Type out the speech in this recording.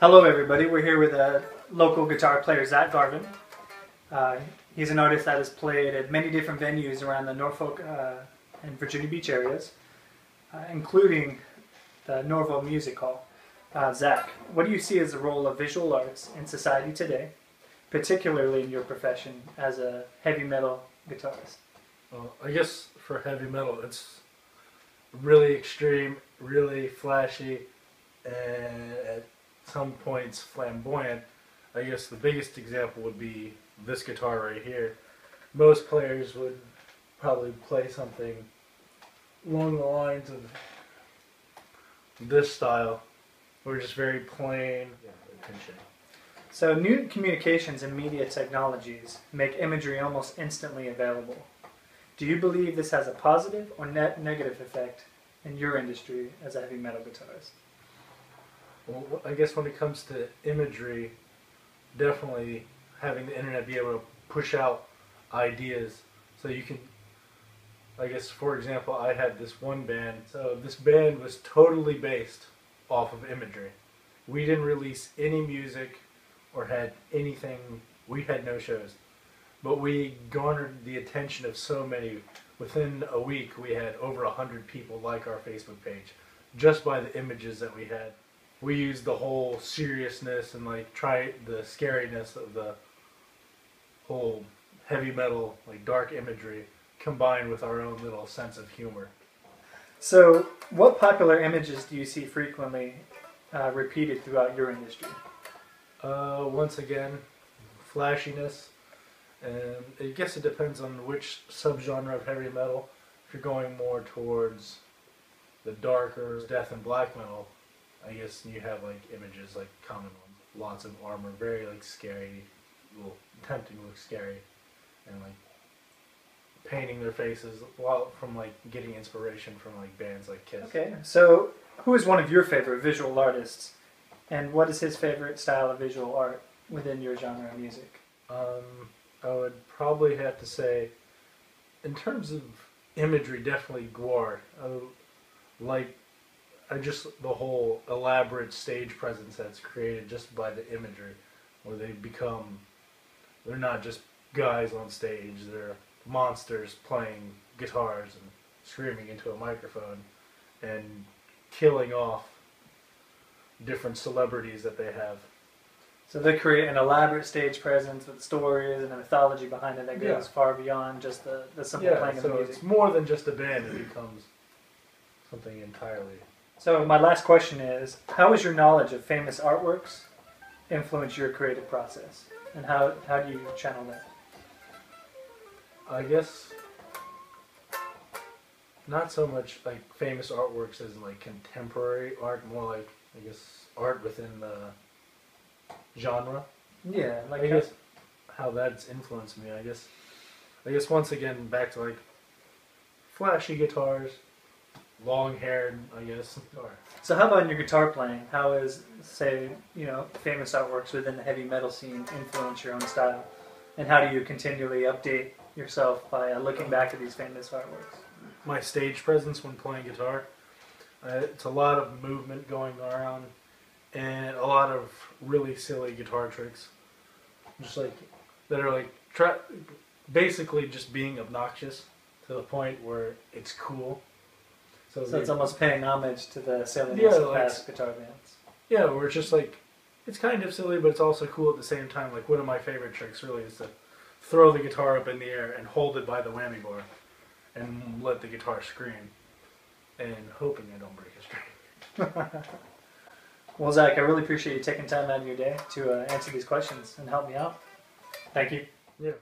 Hello everybody, we're here with a local guitar player, Garvin. He's an artist that has played at many different venues around the Norfolk and Virginia Beach areas, including the Norville Music Hall. Zach, what do you see as the role of visual arts in society today, particularly in your profession as a heavy metal guitarist? Well, I guess for heavy metal, it's really extreme, really flashy, and at some points flamboyant. I guess the biggest example would be this guitar right here. Most players would probably play something along the lines of this style, or just very plain attention. So new communications and media technologies make imagery almost instantly available. Do you believe this has a positive or negative effect in your industry as a heavy metal guitarist? Well, I guess when it comes to imagery, definitely having the internet be able to push out ideas so you can, I guess for example, I had this one band, so this band was totally based off of imagery. We didn't release any music or had anything, we had no shows, but we garnered the attention of so many. Within a week we had over 100 people like our Facebook page just by the images that we had. We used the whole seriousness and try the scariness of the whole heavy metal, dark imagery, combined with our own little sense of humor. So, what popular images do you see frequently repeated throughout your industry? Once again, flashiness, and I guess it depends on which subgenre of heavy metal. If you're going more towards the darker death and black metal, I guess you have images common ones, lots of armor, very scary, little tempting to look scary, and painting their faces from getting inspiration from bands like Kiss. Okay, so who is one of your favorite visual artists, and what is his favorite style of visual art within your genre of music? I would probably have to say, in terms of imagery, definitely Guar. Just the whole elaborate stage presence that's created just by the imagery, where they're not just guys on stage, they're monsters playing guitars and screaming into a microphone and killing off different celebrities that they have. So they create an elaborate stage presence with stories and a mythology behind it that goes far beyond just the simple playing of the music. It's more than just a band, it becomes something entirely. So my last question is, how has your knowledge of famous artworks influenced your creative process? And how do you channel that? I guess not so much famous artworks as contemporary art, more I guess art within the genre. Yeah, I guess how that's influenced me. I guess once again back to flashy guitars, long-haired, I guess. So how about in your guitar playing? How is, say, famous artworks within the heavy metal scene influence your own style? And how do you continually update yourself by looking back at these famous artworks? My stage presence when playing guitar, it's a lot of movement going around and a lot of really silly guitar tricks. Just that are basically just being obnoxious to the point where it's cool. So it's almost paying homage to the silliness of past guitar bands. Yeah, where it's just it's kind of silly, but it's also cool at the same time. One of my favorite tricks really is to throw the guitar up in the air and hold it by the whammy bar and let the guitar scream, and hoping I don't break a string. Well, Zach, I really appreciate you taking time out of your day to answer these questions and help me out. Thank you. Yeah.